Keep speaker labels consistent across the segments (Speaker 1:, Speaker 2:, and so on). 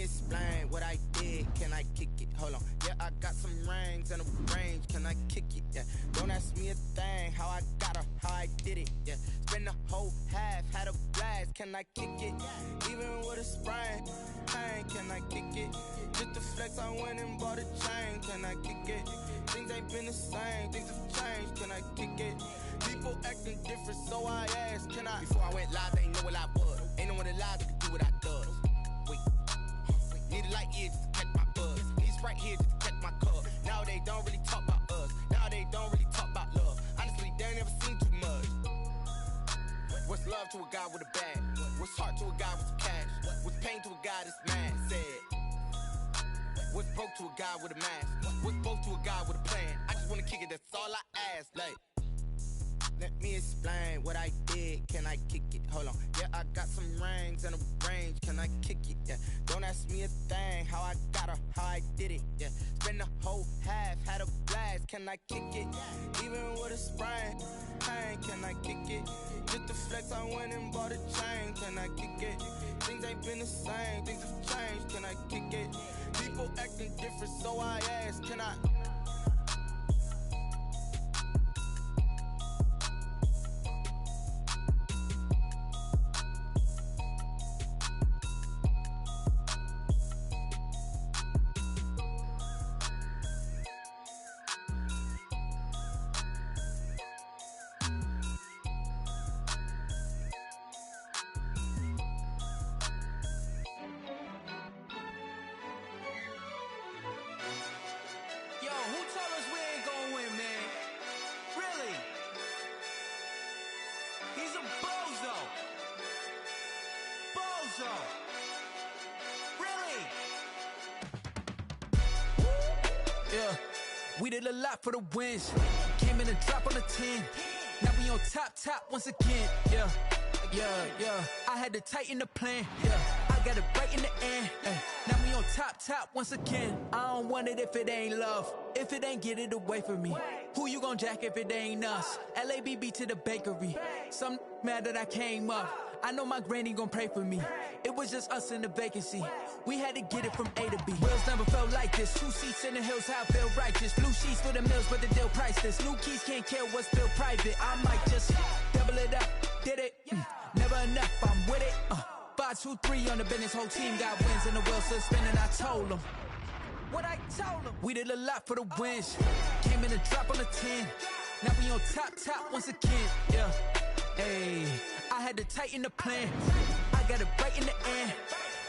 Speaker 1: explain what I did, can I kick it? Hold on, yeah, I got some rings and a range, can I kick it? Yeah, don't ask me a thing, how I got her, how I did it. Yeah, spend the whole half, had a blast, can I kick it? Even with a sprain, pain, can I kick it? Just the flex, I went and bought a chain, can I kick it? Things ain't been the same, things have changed, can I kick it? People acting different, so I asked, can I? Before I went live, they ain't know what I was. Ain't no one alive that could do what I does. Wait, need a light here just to catch my buzz. Need Sprite here just to catch my cup. Now they don't really talk about us. Now they don't really talk about love. Honestly, they ain't never seen too much. What's love to a guy with a bag? What's heart to a guy with some cash? What's pain to a guy that's mad? Said. What's broke to a guy with a mask? What's broke to a guy with a plan? I just wanna kick it, that's all I ask. Like, let me explain what I did, can I kick it? Hold on, yeah, I got some rings and a range, can I kick it? Yeah, don't ask me a thing, how I got her, how I did it. Yeah, spend the whole half, had a blast, can I kick it? Even with a sprain, pain, can I kick it? Just the flex, I went and bought a chain, can I kick it? Things ain't been the same, things have changed, can I kick it? People acting different, so I ask, can I?
Speaker 2: Yeah, we did a lot for the wins. Came in a drop on a 10. Now we on top once again. Yeah. I had to tighten the plan. Yeah, I got it right in the end. Now we on top once again. I don't want it if it ain't love. If it ain't, get it away from me. Who you gon' jack if it ain't us? LABB to the bakery. Some mad that I came up. I know my granny gon' pray for me. It was just us in the vacancy. We had to get it from A to B. Wheels never felt like this. 2 seats in the hills, how I feel righteous. Blue sheets for the mills, but the deal priceless. New keys can't care what's still private. I might just double it up. Did it? Never enough, I'm with it. 5, 2, 3 on the business. Whole team got wins and the wheels still spinning. I told them what I told them. We did a lot for the wins. Came in a drop on a 10. Now we on top once again. Yeah. Hey, I had to tighten the plan. I got it right in the end.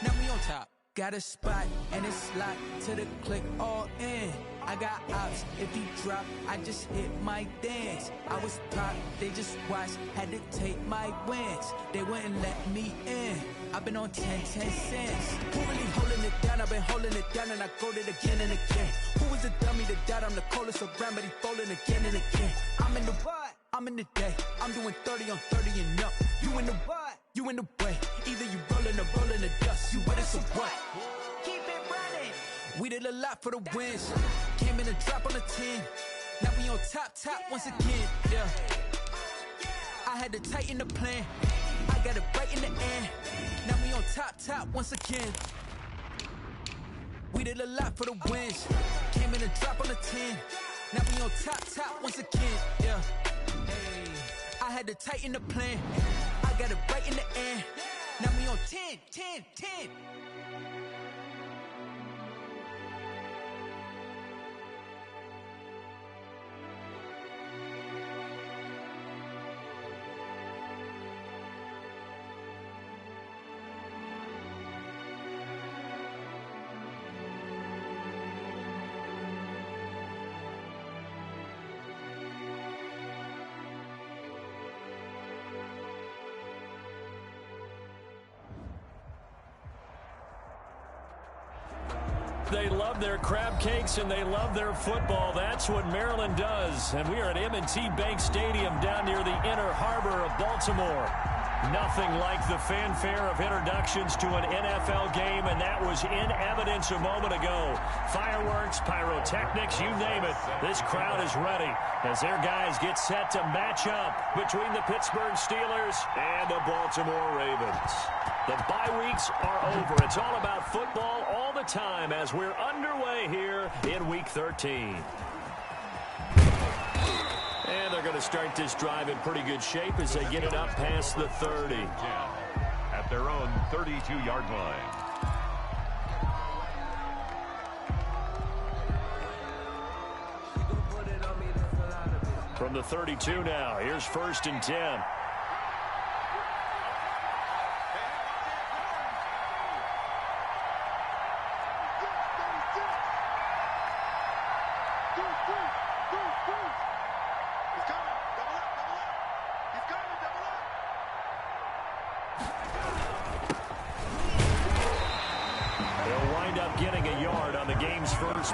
Speaker 2: Now we on top. Got a spot and it's locked to the click all in. I got ops, if you drop, I just hit my dance. I was pop, they just watched, had to take my wins. They wouldn't let me in. I've been on 10 cents. Who really holding it down? I've been holding it down and I go it again and again. Who was the dummy that doubt? I'm the coldest around, but he folding again and again. I'm in the what? I'm in the day. I'm doing 30 on 30 and up. You in the what? You in the way. Either you rolling or rolling the dust. You with us or what? Keep it running. We did a lot for the wins. Came in a drop on a 10. Now we on top once again. Yeah. I had to tighten the plan. I got it right in the end. Now we on top once again. We did a lot for the wins. Came in a drop on a 10. Now we on top once again. Yeah. Hey, I had to tighten the plan. I got it right in the end. Now we on 10.
Speaker 3: They love their crab cakes and they love their football. That's what Maryland does. And we are at M&T Bank Stadium down near the inner harbor of Baltimore. Nothing like the fanfare of introductions to an NFL game, and that was in evidence a moment ago. Fireworks, pyrotechnics, you name it. This crowd is ready as their guys get set to match up between the Pittsburgh Steelers and the Baltimore Ravens. The bye weeks are over. It's all about football all the time as we're underway here in Week 13. And they're going to start this drive in pretty good shape as they get it up past the 30.
Speaker 4: At their own 32-yard line.
Speaker 3: From the 32 now, here's 1st and 10.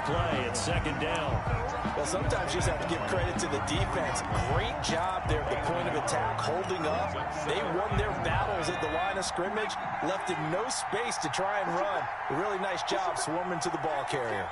Speaker 5: Play at 2nd down. Well, sometimes you just have to give credit to the defense. Great job there at the point of attack, holding up. They won their battles at the line of scrimmage, left him no space to try and run. A really nice job swarming to the ball carrier.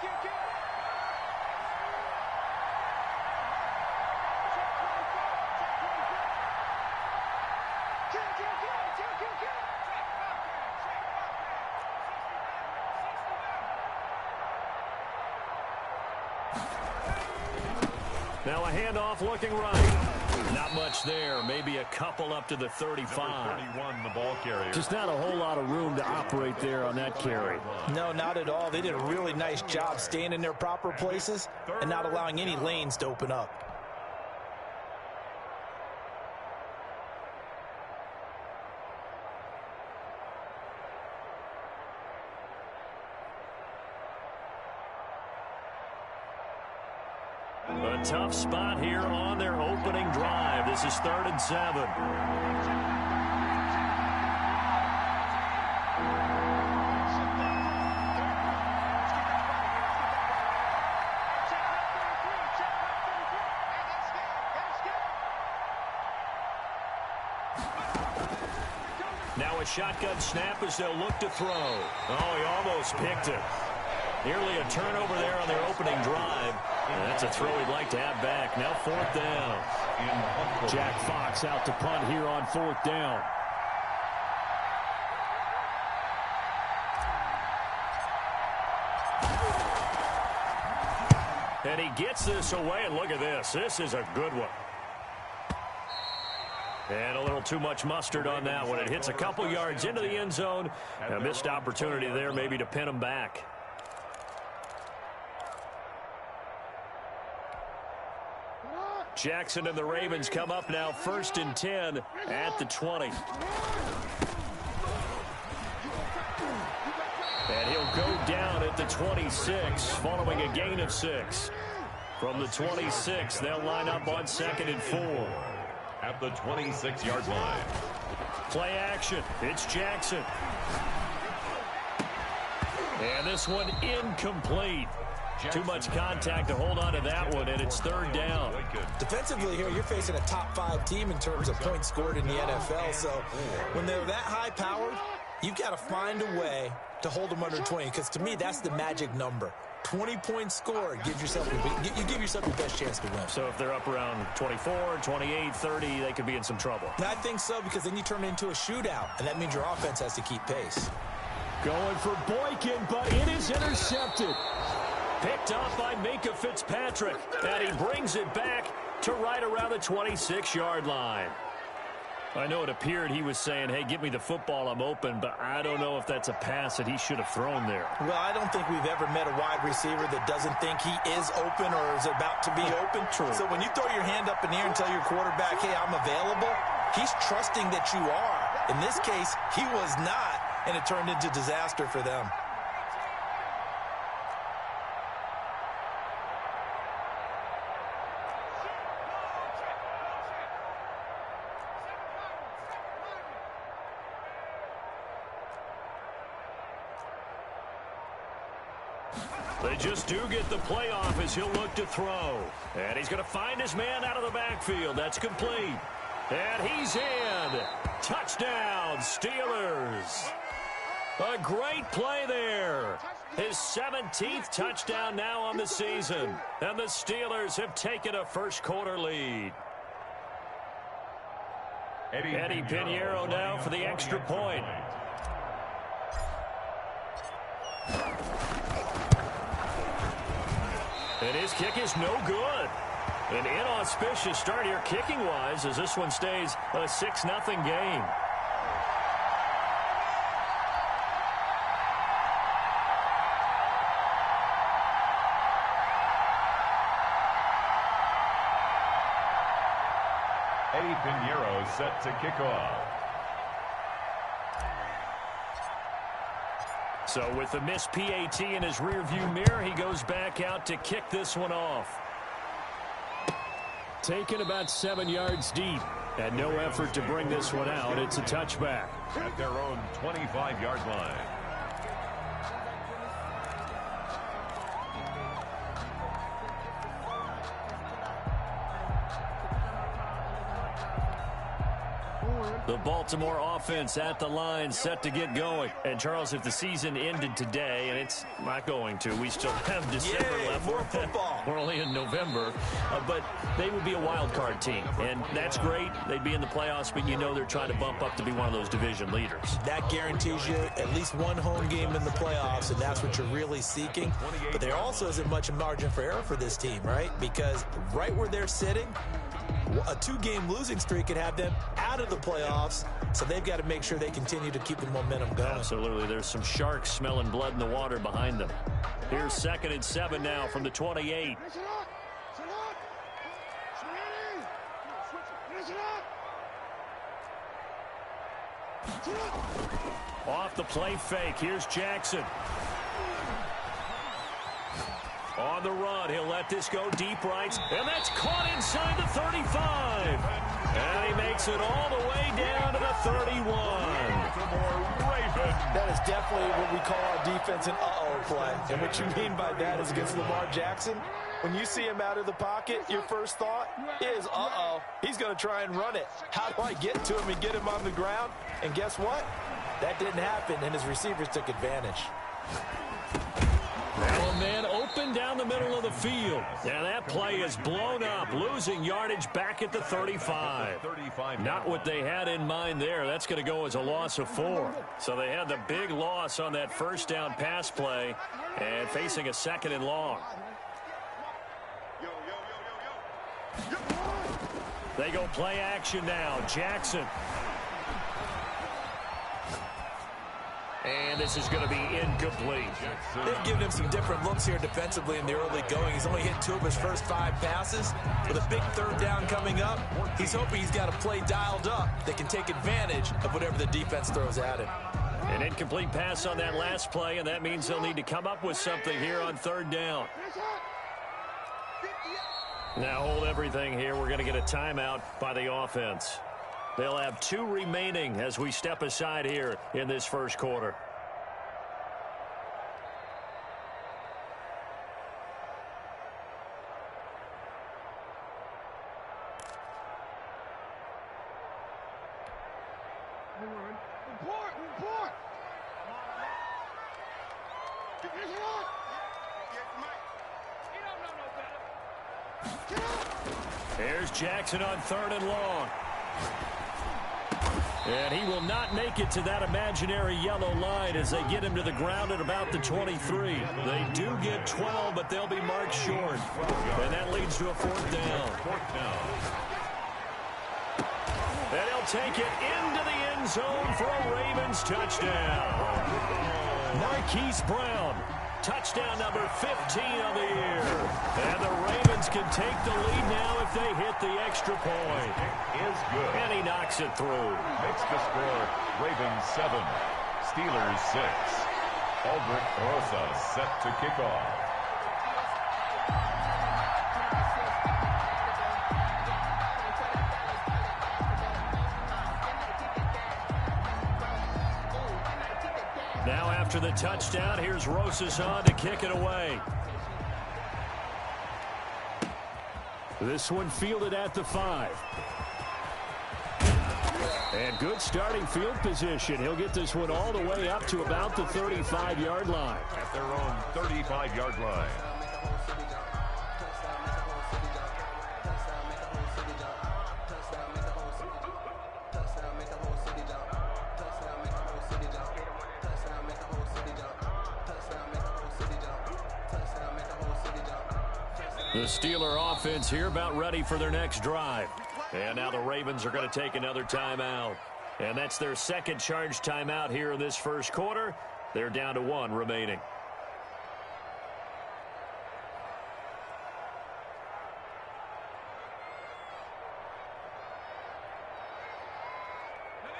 Speaker 3: Now a handoff looking right. Not much there. Maybe a couple up to the 35.
Speaker 4: 31, the ball carrier.
Speaker 3: Just not a whole lot of room to operate there on that carry.
Speaker 5: No, not at all. They did a really nice job staying in their proper places and not allowing any lanes to open up.
Speaker 3: A tough spot here on their opening drive. This is 3rd and 7. Now a shotgun snap as they'll look to throw. Oh, he almost picked it. Nearly a turnover there on their opening drive. And that's a throw he'd like to have back. Now 4th down. Jack Fox out to punt here on 4th down. And he gets this away, and look at this. This is a good one. And a little too much mustard on that one. It hits a couple yards into the end zone. A missed opportunity there maybe to pin him back. Jackson and the Ravens come up now 1st and 10 at the 20. And he'll go down at the 26 following a gain of 6. From the 26, they'll line up on 2nd and 4.
Speaker 4: At the 26-yard line.
Speaker 3: Play action. It's Jackson. And this one incomplete. Too much contact to hold on to that one, and it's 3rd down.
Speaker 5: Defensively here, you're facing a top 5 team in terms of points scored in the NFL, so when they're that high-powered, you've got to find a way to hold them under 20, because to me, that's the magic number. 20 points scored, you give yourself your best chance to win.
Speaker 3: So if they're up around 24, 28, 30, they could be in some trouble.
Speaker 5: And I think so, because then you turn it into a shootout, and that means your offense has to keep pace.
Speaker 3: Going for Boykin, but it is intercepted. Picked up by Minka Fitzpatrick, and he brings it back to right around the 26-yard line. I know it appeared he was saying, hey, give me the football, I'm open, but I don't know if that's a pass that he should have thrown there.
Speaker 5: Well, I don't think we've ever met a wide receiver that doesn't think he is open or is about to be open.
Speaker 3: True.
Speaker 5: So when you throw your hand up in the air and tell your quarterback, hey, I'm available, he's trusting that you are. In this case, he was not, and it turned into disaster for them.
Speaker 3: They just do get the playoff as he'll look to throw. And he's going to find his man out of the backfield. That's complete. And he's in. Touchdown, Steelers. A great play there. His 17th touchdown now on the season. And the Steelers have taken a first-quarter lead. Eddie Pinheiro now for the extra point. And his kick is no good. An inauspicious start here kicking-wise as this one stays a 6-0 game.
Speaker 4: Eddie Pinheiro set to kick off.
Speaker 3: So with the missed PAT in his rearview mirror, he goes back out to kick this one off. Taken about 7 yards deep. And no effort to bring this one out. It's a touchback.
Speaker 4: At their own 25-yard line.
Speaker 3: The Baltimore offense at the line, set to get going. And, Charles, if the season ended today, and it's not going to, we still have December left.
Speaker 5: More football.
Speaker 3: We're only in November. But they would be a wild card team. And that's great. They'd be in the playoffs, but you know they're trying to bump up to be one of those division leaders.
Speaker 5: That guarantees you at least one home game in the playoffs, and that's what you're really seeking. But there also isn't much margin for error for this team, right? Because right where they're sitting, a 2-game losing streak could have them out of the playoffs, so they've got to make sure they continue to keep the momentum going.
Speaker 3: Absolutely. There's some sharks smelling blood in the water behind them. Here's 2nd and 7 now from the 28. Off the play fake. Here's Jackson. On the run, he'll let this go deep right, and that's caught inside the 35. And he makes it all the way down to the 31.
Speaker 5: That is definitely what we call our defense an uh-oh play. And what you mean by that is against Lamar Jackson, when you see him out of the pocket, your first thought is, uh-oh, he's going to try and run it. How do I get to him and get him on the ground? And guess what? That didn't happen, and his receivers took advantage.
Speaker 3: Now a man open down the middle of the field. And that play is blown up, losing yardage back at the 35. Not what they had in mind there. That's going to go as a loss of 4. So they had the big loss on that first down pass play and facing a 2nd and long. They go play action now. Jackson. And this is going to be incomplete.
Speaker 5: They've given him some different looks here defensively in the early going. He's only hit 2 of his first 5 passes. With a big 3rd down coming up, he's hoping he's got a play dialed up that can take advantage of whatever the defense throws at him.
Speaker 3: An incomplete pass on that last play, and that means they'll need to come up with something here on 3rd down. Now hold everything here. We're going to get a timeout by the offense. They'll have 2 remaining as we step aside here in this first quarter. Here's Jackson on 3rd and long. And he will not make it to that imaginary yellow line as they get him to the ground at about the 23. They do get 12, but they'll be marked short. And that leads to a 4th down. And he'll take it into the end zone for a Ravens touchdown. Marquise Brown, touchdown number 15 on the year. And the Ravens can take the lead now if they hit the extra point.
Speaker 4: Is good.
Speaker 3: And he knocks it through.
Speaker 4: Makes the score Ravens 7, Steelers 6. Aldrich Rosa set to kick off.
Speaker 3: Now after the touchdown, here's Rosas on to kick it away. This one fielded at the 5. And good starting field position. He'll get this one all the way up to about the 35-yard line.
Speaker 4: At their own 35-yard line.
Speaker 3: The Steeler offense here about ready for their next drive. And now the Ravens are going to take another timeout. And that's their second charge timeout here in this first quarter. They're down to 1 remaining.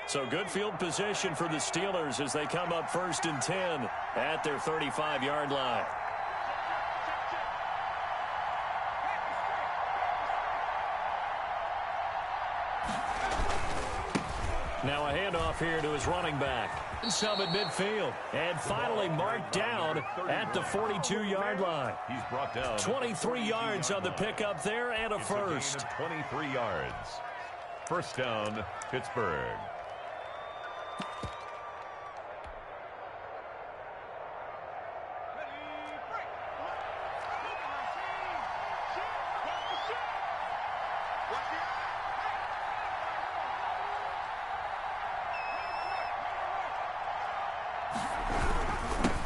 Speaker 3: So good field position for the Steelers as they come up 1st and 10 at their 35-yard line. Now a handoff here to his running back. Some at midfield. And finally marked down at the 42-yard line.
Speaker 4: He's brought down
Speaker 3: 23 yards on the pickup there and a first.
Speaker 4: 23 yards. First down, Pittsburgh.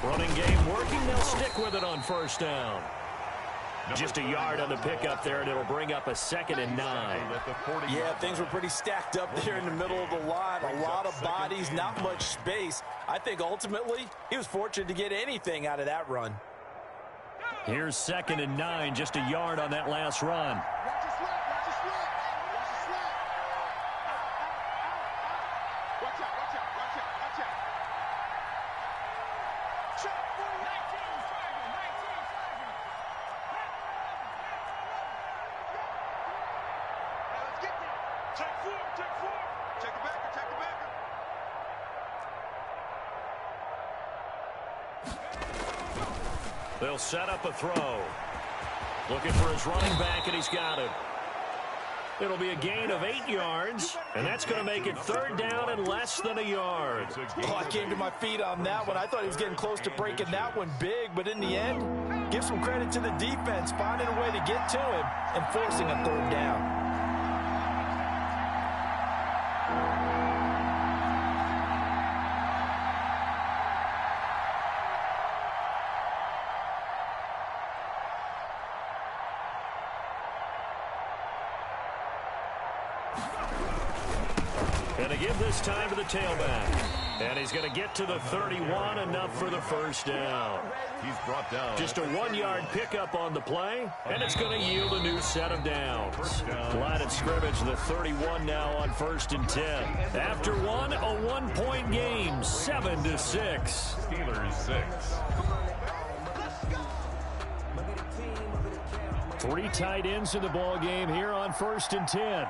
Speaker 3: Running game working. They'll stick with it on first down. Just a yard on the pickup there, and it'll bring up a 2nd and 9.
Speaker 5: Yeah, things were pretty stacked up there in the middle of the line. A lot of bodies, not much space. I think ultimately he was fortunate to get anything out of that run.
Speaker 3: Here's 2nd and 9, just a yard on that last run. They'll set up a throw. Looking for his running back, and he's got him. It'll be a gain of 8 yards, and that's going to make it 3rd down and less than a yard.
Speaker 5: Oh, I came to my feet on that one. I thought he was getting close to breaking that one big, but in the end, give some credit to the defense, finding a way to get to him and forcing a 3rd down.
Speaker 3: And to give this time to the tailback. And he's going to get to the 31, enough for the first down.
Speaker 4: He's brought down.
Speaker 3: Just a 1-yard pickup on the play, and it's going to yield a new set of downs. Line of scrimmage, the 31 now on 1st and 10. After one, a 1-point game, 7-6.
Speaker 4: Steelers 6.
Speaker 3: 3 tight ends in the ball game here on 1st and 10.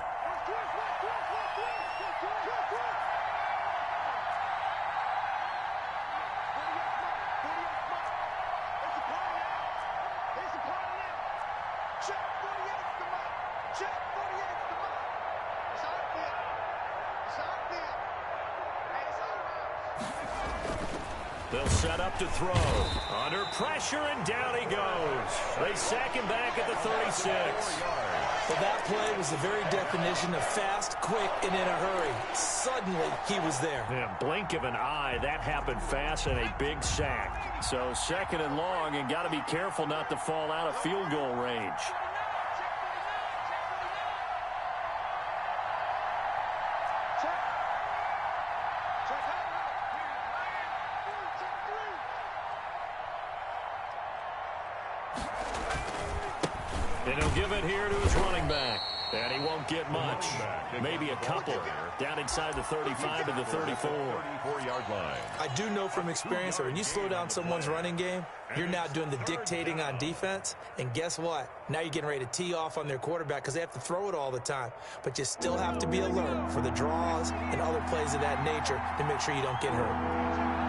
Speaker 3: They'll set up to throw. Under pressure, and down he goes. They sack him back at the 36.
Speaker 5: Well, that play was the very definition of fast, quick, and in a hurry. Suddenly, he was there.
Speaker 3: Yeah, blink of an eye, that happened fast, and a big sack. So 2nd and long, and got to be careful not to fall out of field goal range. And he'll give it here to his running back. And he won't get much. Maybe a couple. Down inside the 35 to the 34.
Speaker 4: 34-yard line.
Speaker 5: I do know from experience that when you slow down someone's running game, you're now doing the dictating on defense. And guess what? Now you're getting ready to tee off on their quarterback because they have to throw it all the time. But you still have to be alert for the draws and other plays of that nature to make sure you don't get hurt.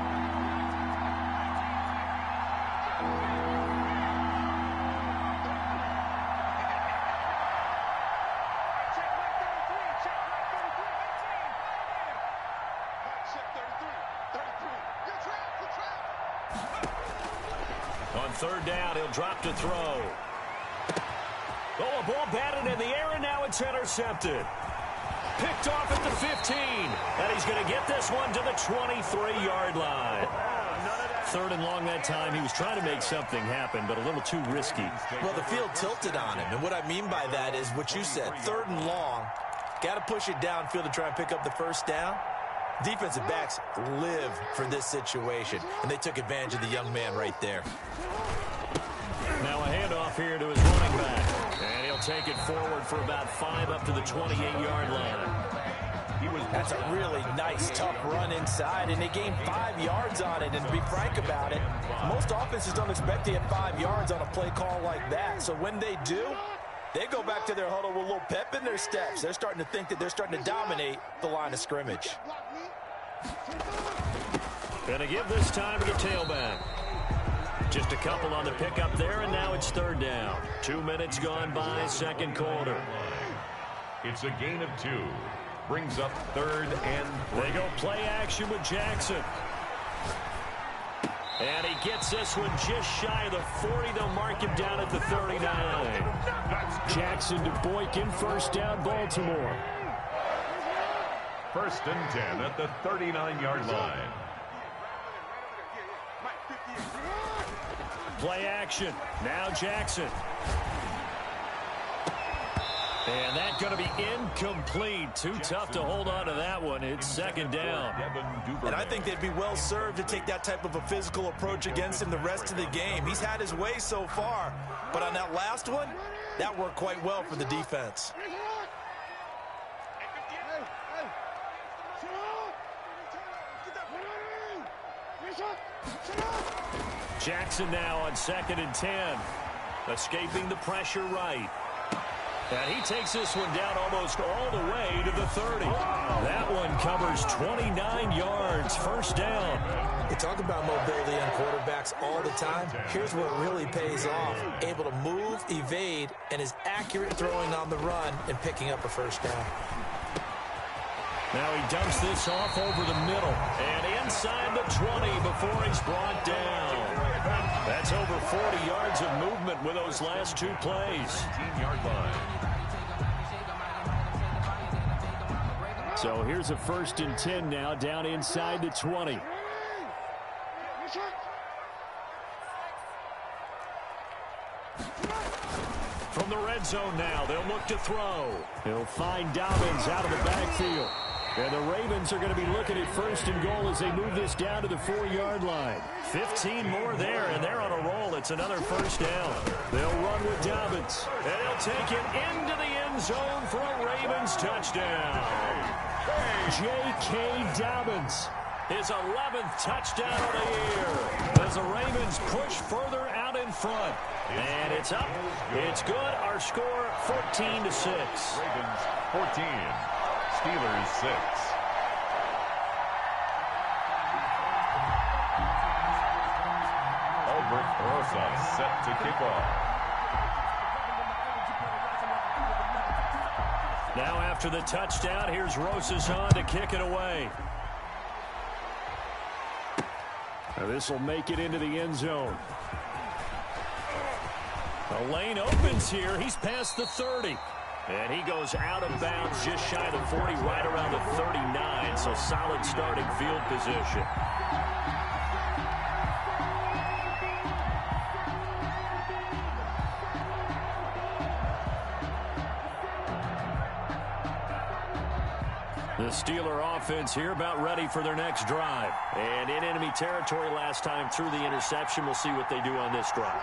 Speaker 3: On third down, he'll drop to throw. Oh, a ball batted in the air, and now it's intercepted. Picked off at the 15, and he's going to get this one to the 23-yard line. Third and long that time. He was trying to make something happen, but a little too risky.
Speaker 5: Well, the field tilted on him, and what I mean by that is what you said, third and long. Got to push it downfield to try and pick up the first down. Defensive backs live for this situation, and they took advantage of the young man right there.
Speaker 3: Now a handoff here to his running back, and he'll take it forward for about 5 up to the 28-yard line.
Speaker 5: That's a really nice, tough run inside, and they gained 5 yards on it. And to be frank about it, most offenses don't expect to get 5 yards on a play call like that. So when they do, they go back to their huddle with a little pep in their steps. They're starting to think that they're starting to dominate the line of scrimmage.
Speaker 3: Gonna give this time to the tailback. Just a couple on the pickup there, and now it's third down. 2 minutes gone by, second quarter.
Speaker 4: It's a gain of 2. Brings up third and 3.
Speaker 3: They go play action with Jackson. And he gets this one just shy of the 40. They'll mark him down at the 39. Jackson to Boykin, first down, Baltimore.
Speaker 4: First and 10 at the 39-yard line.
Speaker 3: Play action. Now Jackson. And that's going to be incomplete. Too tough to hold on to that one. It's second down.
Speaker 5: And I think they'd be well served to take that type of a physical approach against him the rest of the game. He's had his way so far. But on that last one, that worked quite well for the defense.
Speaker 3: Jackson now on second and 10. Escaping the pressure right. And he takes this one down almost all the way to the 30. That one covers 29 yards. First down.
Speaker 5: We talk about mobility on quarterbacks all the time. Here's where it really pays off. Able to move, evade, and is accurate throwing on the run and picking up a first down.
Speaker 3: Now he dumps this off over the middle. And inside the 20 before he's brought down. That's over 40 yards of movement with those last 2 plays.
Speaker 4: 18-yard line.
Speaker 3: So here's a first and 10 now down inside the 20. From the red zone now, they'll look to throw. He'll find Dobbins out of the backfield. And the Ravens are going to be looking at first and goal as they move this down to the 4-yard line. 15 more there, and they're on a roll. It's another first down. They'll run with Dobbins, and he'll take it into the end zone for a Ravens touchdown. J.K. Dobbins, his 11th touchdown of the year as the Ravens push further out in front. And it's up. It's good. Our score, 14-6.
Speaker 4: Ravens 14. Steelers 6. Albert Rosa set to kick off.
Speaker 3: Now after the touchdown, here's Rosas on to kick it away. Now this will make it into the end zone. The lane opens here. He's past the 30. And he goes out of bounds just shy of the 40, right around the 39. So solid starting field position. The Steeler offense here about ready for their next drive. And in enemy territory last time through the interception. We'll see what they do on this drive.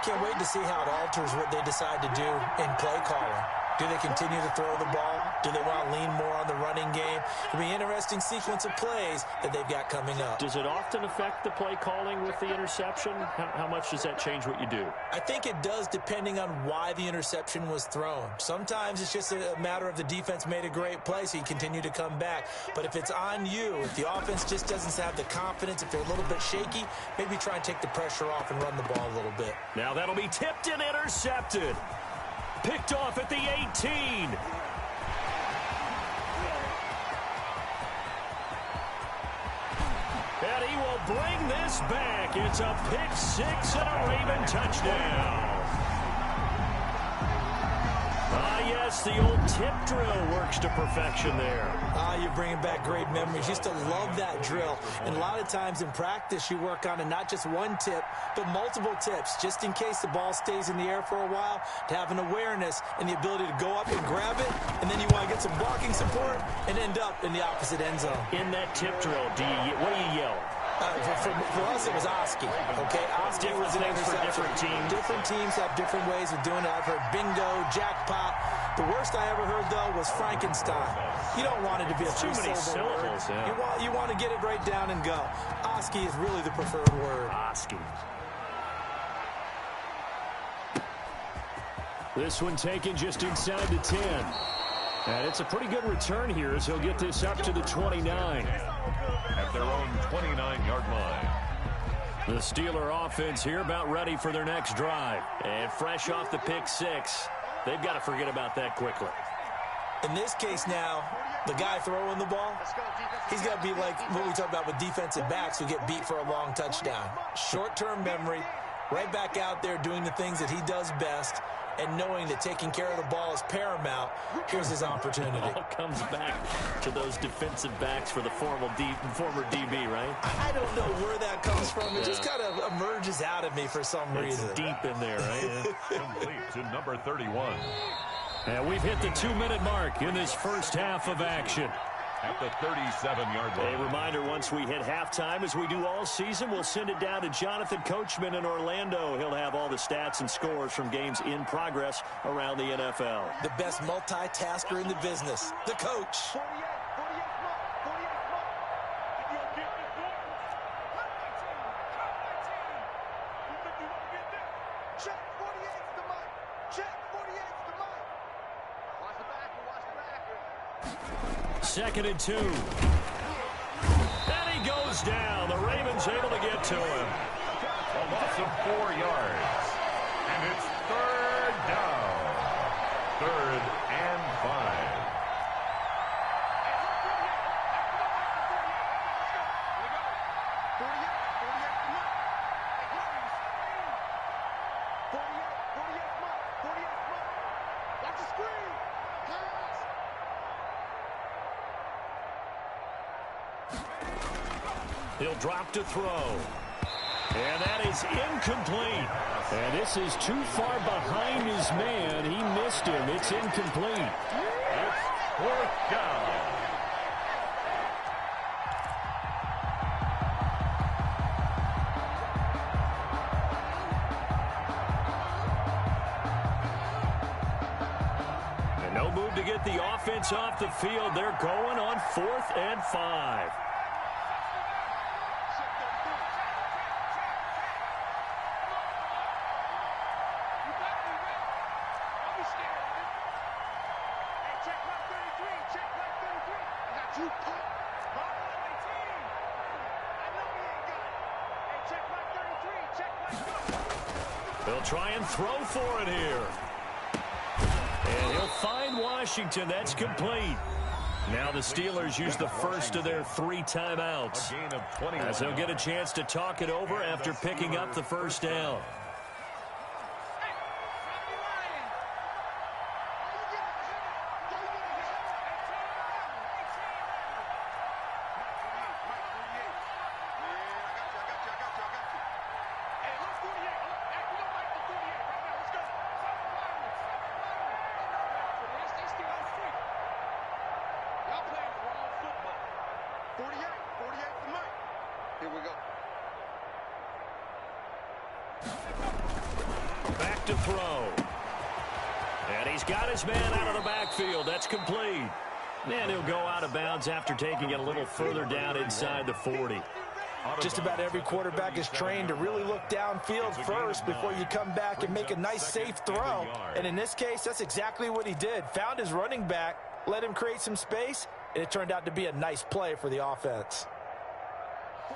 Speaker 5: Can't wait to see how it alters what they decide to do in play calling. Do they continue to throw the ball? Do they want to lean more on the running game? It'll be an interesting sequence of plays that they've got coming up.
Speaker 3: Does it often affect the play calling with the interception? How much does that change what you do?
Speaker 5: I think it does depending on why the interception was thrown. Sometimes it's just a matter of the defense made a great play, so you continue to come back. But if it's on you, if the offense just doesn't have the confidence, if they're a little bit shaky, maybe try and take the pressure off and run the ball a little bit.
Speaker 3: Now that'll be tipped and intercepted. Picked off at the 18. And he will bring this back. It's a pick six and a Raven touchdown. Yes, the old tip drill works to perfection there.
Speaker 5: You're bringing back great memories. Used to love that drill. And a lot of times in practice, you work on it, not just one tip, but multiple tips, just in case the ball stays in the air for a while, to have an awareness and the ability to go up and grab it, and then you want to get some blocking support and end up in the opposite end zone.
Speaker 3: In that tip drill, what do you yell?
Speaker 5: For us, it was Oski. Okay, Oski was an interception.
Speaker 3: For different teams.
Speaker 5: Different teams have different ways of doing it. I've heard bingo, jackpot. The worst I ever heard, though, was Frankenstein. You don't want it to be a
Speaker 3: too many syllables. Yeah.
Speaker 5: You want to get it right down and go. Oski is really the preferred word.
Speaker 3: Oski. This one taken just inside the 10. And it's a pretty good return here as he'll get this up to the 29.
Speaker 4: At their own 29-yard line.
Speaker 3: The Steeler offense here about ready for their next drive. And fresh off the pick six, they've got to forget about that quickly.
Speaker 5: In this case now, the guy throwing the ball, he's got to be like what we talk about with defensive backs who get beat for a long touchdown. Short-term memory, right back out there doing the things that he does best, and knowing that taking care of the ball is paramount. Here's his opportunity.
Speaker 3: It all comes back to those defensive backs for the former DB, right?
Speaker 5: I don't know where that comes from. It just kind of emerges out of me for some reason.
Speaker 3: It's deep in there, right?
Speaker 4: Complete to number 31.
Speaker 3: And we've hit the 2-minute mark in this first half of action.
Speaker 4: At the 37-yard line.
Speaker 3: A reminder, once we hit halftime, as we do all season, we'll send it down to Jonathan Coachman in Orlando. He'll have all the stats and scores from games in progress around the NFL.
Speaker 5: The best multitasker in the business, the coach.
Speaker 3: Second and 2. And he goes down. The Ravens able to get to him.
Speaker 4: A loss of 4 yards. And it's third down. 3rd and 5.
Speaker 3: He'll drop to throw. And that is incomplete. And this is too far behind his man. He missed him. It's incomplete.
Speaker 4: It's 4th down.
Speaker 3: And no move to get the offense off the field. They're going on 4th and 5. They'll try and throw for it here. And he'll find Washington. That's complete. Now the Steelers use the first of their 3 timeouts, as they'll get a chance to talk it over after picking up the first down. Back to throw. And he's got his man out of the backfield. That's complete. And he'll go out of bounds after taking it a little further down inside the 40.
Speaker 5: Just about every quarterback is trained to really look downfield first before you come back and make a nice, safe throw. And in this case, that's exactly what he did. Found his running back, let him create some space, and it turned out to be a nice play for the offense.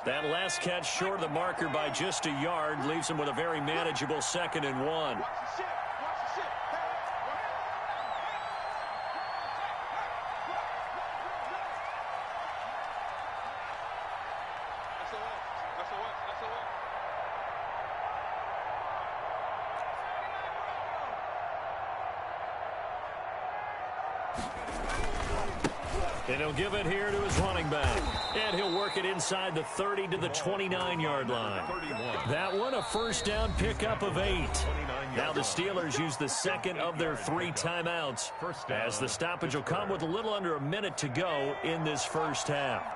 Speaker 3: That last catch short of the marker by just a yard leaves him with a very manageable 2nd and 1. And he'll give it here to his running back. And he'll work it inside the 30 to the 29-yard line. That one, a first down pickup of 8. Now the Steelers use the second of their 3 timeouts, as the stoppage will come with a little under a minute to go in this first half.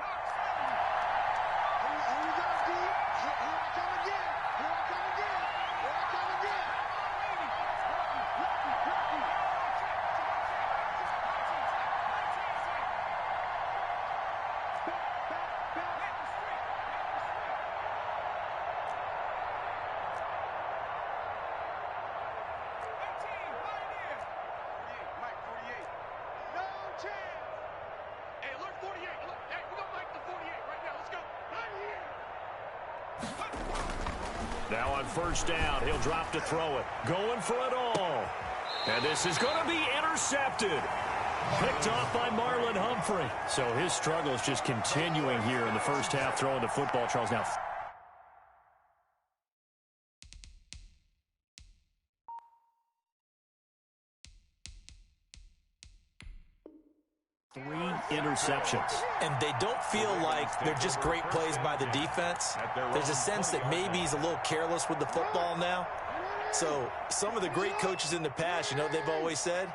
Speaker 3: Now on first down, he'll drop to throw it. Going for it all. And this is going to be intercepted. Picked off by Marlon Humphrey. So his struggle is just continuing here in the first half, throwing the football, Charles. Now, three interceptions.
Speaker 5: And they don't feel like they're just great plays by the defense. There's a sense that maybe he's a little careless with the football now. So some of the great coaches in the past, you know, they've always said,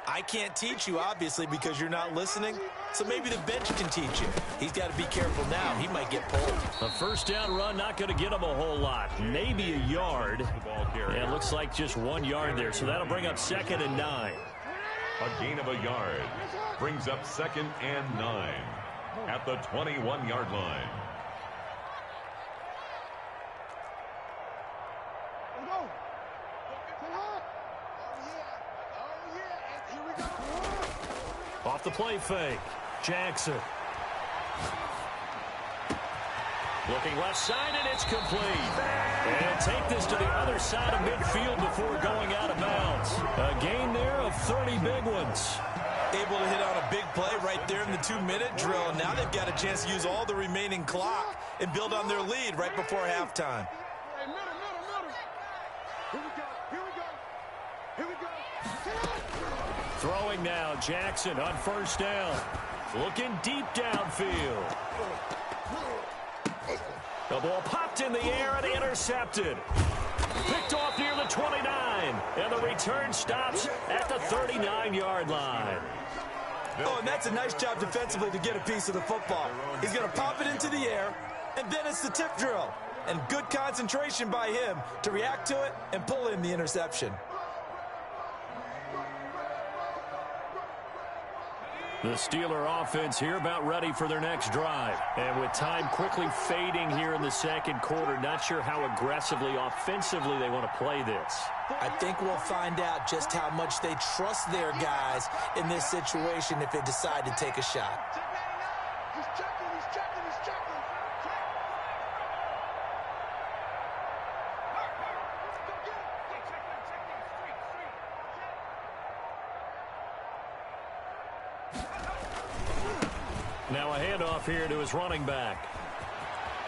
Speaker 5: I can't teach you, obviously, because you're not listening. So maybe the bench can teach you. He's got to be careful now. He might get pulled.
Speaker 3: A first down run, not going to get him a whole lot. Maybe a yard. Yeah, it looks like just 1 yard there. So that'll bring up 2nd and 9.
Speaker 4: A gain of a yard brings up 2nd and 9 at the 21-yard line.
Speaker 3: Off the play fake, Jackson. Looking left side, and it's complete. And he'll take this to the other side of midfield before going out of bounds. A gain there of 30 big ones.
Speaker 5: Able to hit on a big play right there in the 2-minute drill. And now they've got a chance to use all the remaining clock and build on their lead right before halftime.
Speaker 3: Throwing now, Jackson on first down. Looking deep downfield. The ball popped in the air and intercepted. Picked off near the 29. And the return stops at the 39-yard line.
Speaker 5: Oh, and that's a nice job defensively to get a piece of the football. He's going to pop it into the air, and then it's the tip drill. And good concentration by him to react to it and pull in the interception.
Speaker 3: The Steeler offense here about ready for their next drive. And with time quickly fading here in the second quarter, not sure how aggressively, offensively they want to play this.
Speaker 5: I think we'll find out just how much they trust their guys in this situation if they decide to take a shot.
Speaker 3: Now a handoff here to his running back.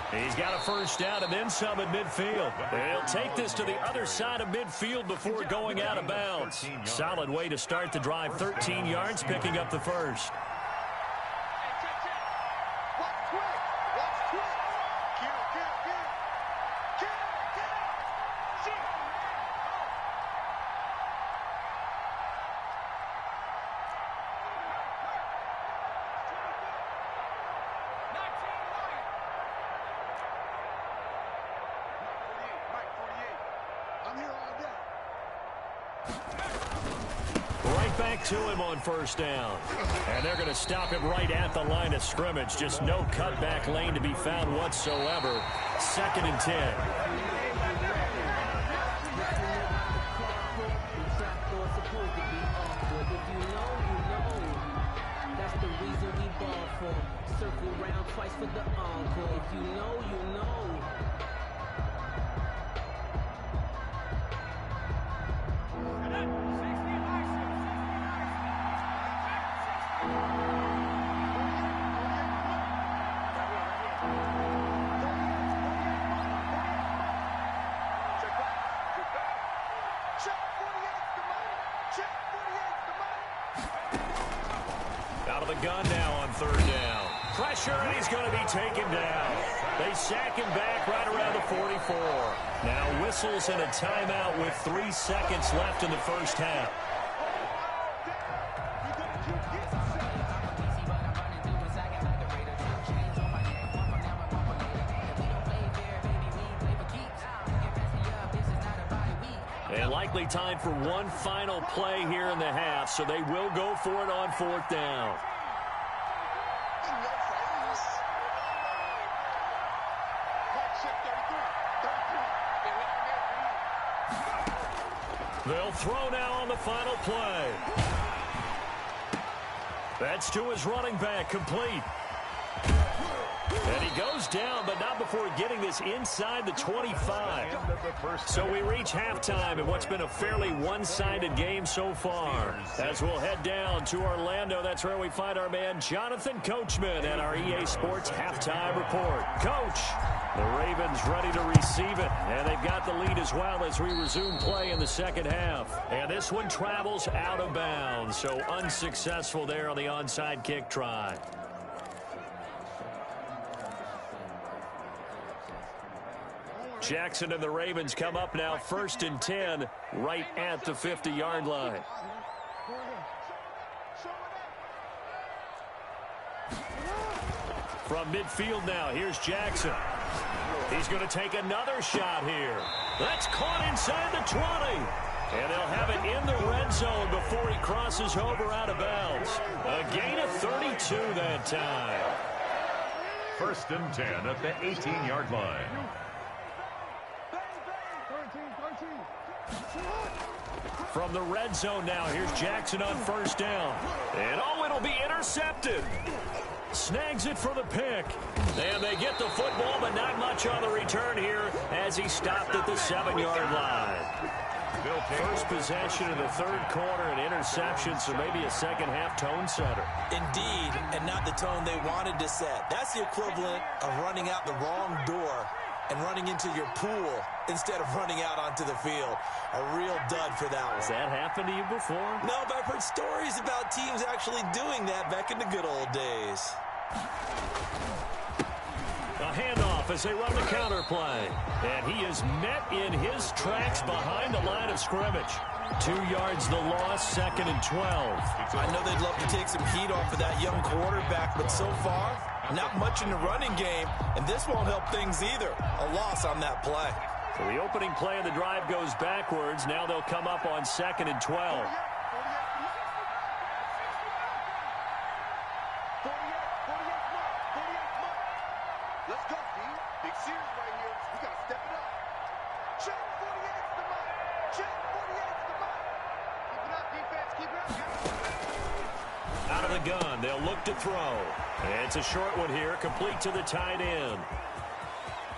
Speaker 3: He's got a first down and then some at midfield. He'll take this to the other side of midfield before going out of bounds. Solid way to start the drive. 13 yards, picking up the first. Back to him on first down. And they're going to stop him right at the line of scrimmage. Just no cutback lane to be found whatsoever. 2nd and 10.
Speaker 6: That's the reason we ball for. Circle round twice for the encore. If you know, you know.
Speaker 3: gun now on third down. Pressure, and he's going to be taken down. They sack him back right around the 44. Now whistles and a timeout with 3 seconds left in the first half. And likely time for one final play here in the half, so they will go for it on fourth down. They'll throw now on the final play. That's to his running back, complete. And he goes down, but not before getting this inside the 25. So we reach halftime in what's been a fairly one-sided game so far. As we'll head down to Orlando, that's where we find our man Jonathan Coachman at our EA Sports Halftime Report. Coach, the Ravens ready to receive it, and they've got the lead as well as we resume play in the second half. And this one travels out of bounds, so unsuccessful there on the onside kick try. Jackson and the Ravens come up now 1st and 10 right at the 50-yard line. From midfield now, here's Jackson. He's going to take another shot here. That's caught inside the 20. And they'll have it in the red zone before he crosses over out of bounds. A gain of 32 that time.
Speaker 4: 1st and 10 at the 18-yard line.
Speaker 3: From the red zone now, here's Jackson on 1st down. And oh, it'll be intercepted. Snags it for the pick. And they get the football, but not much on the return here as he stopped at the 7-yard line. First possession of the third quarter, an interception, so maybe a second-half tone setter.
Speaker 5: Indeed, and not the tone they wanted to set. That's the equivalent of running out the wrong door and running into your pool instead of running out onto the field. A real dud for that one.
Speaker 3: Has that happened to you before?
Speaker 5: No, but I've heard stories about teams actually doing that back in the good old days.
Speaker 3: A handoff as they run the counter play. And he is met in his tracks behind the line of scrimmage. 2 yards the loss, 2nd and 12.
Speaker 5: I know they'd love to take some heat off of that young quarterback, but so far, not much in the running game, and this won't help things either. A loss on that play.
Speaker 3: So the opening play of the drive goes backwards. Now they'll come up on 2nd and 12.
Speaker 7: Let's go, D. Big series right here. We got to step it up. Check 48's the mark. Check 48's the mark. Keep it up, defense. Keep it up.
Speaker 3: Out of the gun, they'll look to throw. And it's a short one here, complete to the tight end.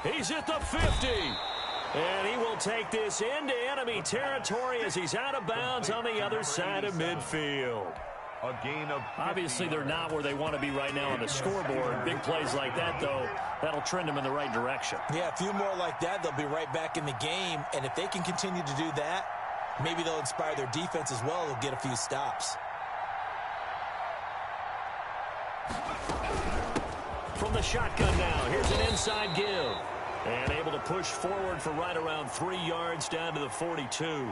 Speaker 3: He's at the 50. And he will take this into enemy territory as he's out of bounds on the other side of midfield.
Speaker 4: A gain of 50.
Speaker 3: Obviously, they're not where they want to be right now on the scoreboard. Big plays like that, though, that'll trend them in the right direction.
Speaker 5: Yeah, a few more like that, they'll be right back in the game. And if they can continue to do that, maybe they'll inspire their defense as well. They'll get a few stops.
Speaker 3: From the shotgun now, here's an inside give. And able to push forward for right around 3 yards down to the 42.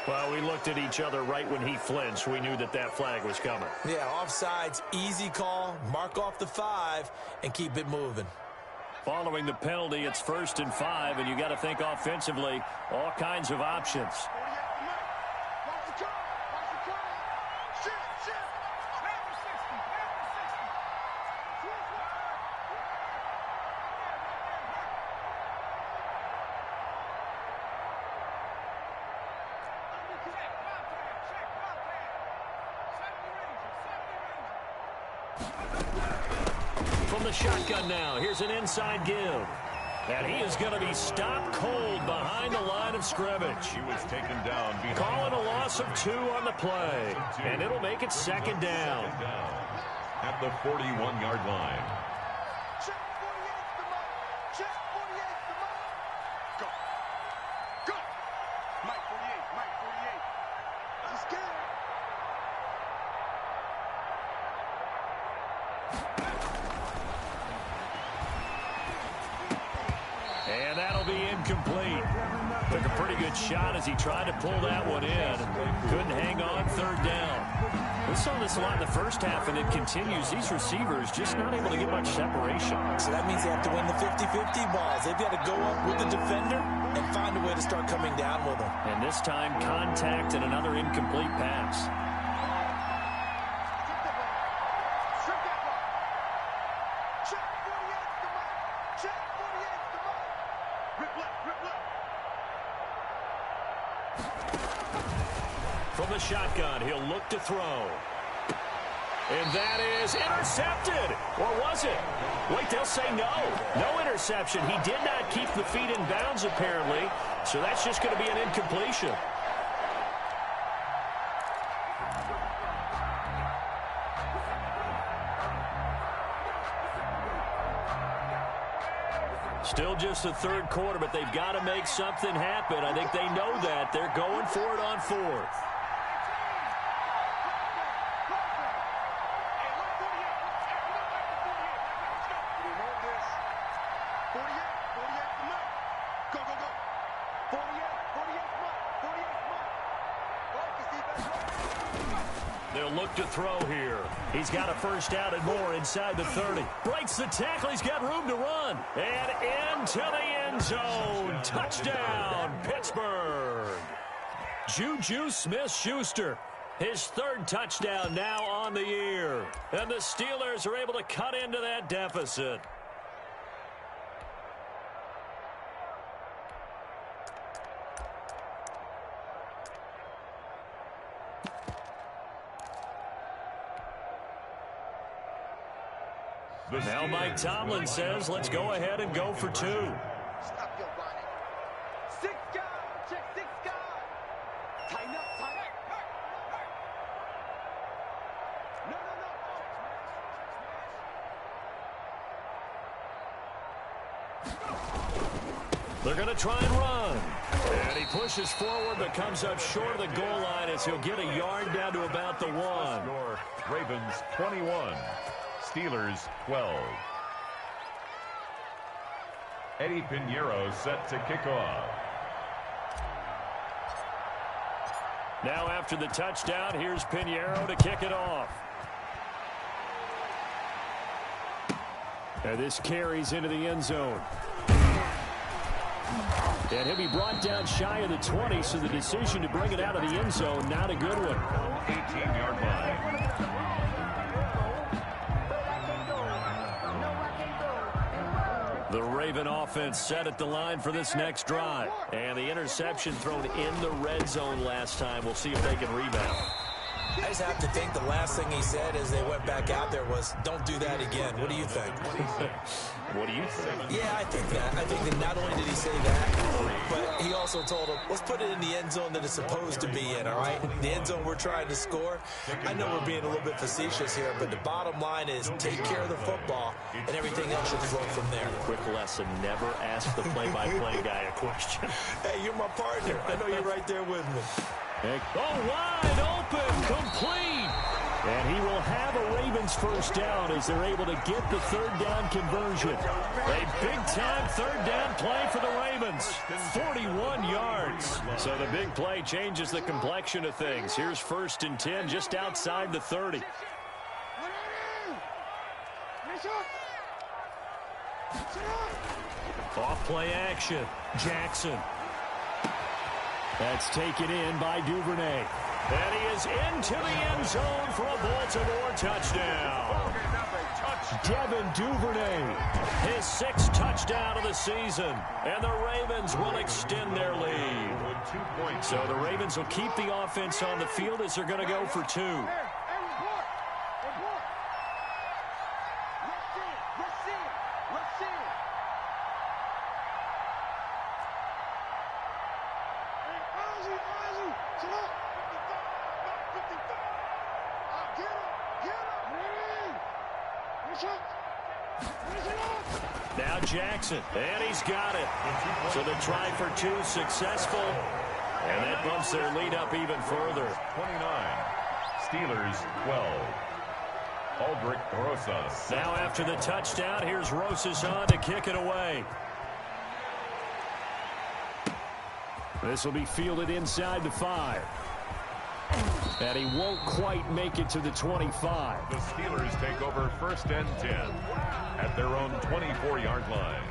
Speaker 3: Well, we looked at each other right when he flinched. We knew that that flag was coming.
Speaker 5: Yeah, offsides, easy call, mark off the 5, and keep it moving.
Speaker 3: Following the penalty, it's 1st and 5, and you got to think offensively, all kinds of options. From the shotgun now, here's an inside give. And he is going to be stopped cold behind the line of scrimmage.
Speaker 4: He was taken down.
Speaker 3: Calling a loss of 2 on the play. And it'll make it 2nd down.
Speaker 4: At the 41-yard line.
Speaker 7: Check 48's the mark. Check 48's the mark. Go. Go. Mike 48. Mike 48. He's scared.
Speaker 3: And that'll be incomplete. Took a pretty good shot as he tried to pull that one in. Couldn't hang on third down. We saw this a lot in the first half, and it continues. These receivers just not able to get much separation.
Speaker 5: So that means they have to win the 50-50 balls. They've got to go up with the defender and find a way to start coming down with them.
Speaker 3: And this time, contact and another incomplete pass. From the shotgun, he'll look to throw. And that is intercepted. Or was it? Wait, they'll say no. No interception. He did not keep the feet in bounds, apparently. So that's just going to be an incompletion. Still just the third quarter, but they've got to make something happen. I think they know that. They're going for it on fourth. They'll look to throw here. He's got a first down and more inside the 30. Breaks the tackle. He's got room to run. And into the end zone. Touchdown, Pittsburgh. Juju Smith-Schuster. His third touchdown now on the year. And the Steelers are able to cut into that deficit. Now Mike Tomlin says, let's go ahead and go for two.
Speaker 7: Stop your running. 6 guys. Check 6 guys. Tighten up, tighten up. No.
Speaker 3: They're going to try and run. And he pushes forward but comes up short of the goal line as he'll get a yard down to about the 1.
Speaker 4: Score, Ravens 21. Steelers 12. Eddie Pinheiro set to kick off.
Speaker 3: Now after the touchdown, here's Pinheiro to kick it off. And this carries into the end zone. And he'll be brought down shy of the 20, so the decision to bring it out of the end zone, not a good one.
Speaker 4: 18-yard line.
Speaker 3: The Raven offense set at the line for this next drive. And the interception thrown in the red zone last time. We'll see if they can rebound.
Speaker 5: I just have to think the last thing he said as they went back out there was, don't do that again. What do you think?
Speaker 3: What do you think?
Speaker 5: Yeah, I think that. I think that not only did he say that, but he also told him, let's put it in the end zone that it's supposed to be in, all right? The end zone we're trying to score. I know we're being a little bit facetious here, but the bottom line is take care of the football, and everything else should flow from there.
Speaker 3: Quick lesson, never ask the play-by-play guy a question.
Speaker 5: Hey, you're my partner. I know you're right there with me.
Speaker 3: Oh, wide open, complete. And he will have a Ravens first down as they're able to get the third down conversion. A big-time third down play for the Ravens. 41 yards. So the big play changes the complexion of things. Here's 1st and 10 just outside the 30. Off play action. Jackson. That's taken in by Duvernay. And he is into the end zone for a Baltimore touchdown. Devin Duvernay, his 6th touchdown of the season. And the Ravens will extend their lead. So the Ravens will keep the offense on the field as they're going to go for 2. Now Jackson, and he's got it. So the try for 2 successful, and that bumps their lead up even further.
Speaker 4: 29, Steelers 12. Aldrich Rosas.
Speaker 3: Now after the touchdown, here's Rosas on to kick it away. This will be fielded inside the 5. And he won't quite make it to the 25.
Speaker 4: The Steelers take over 1st and 10 at their own 24-yard line.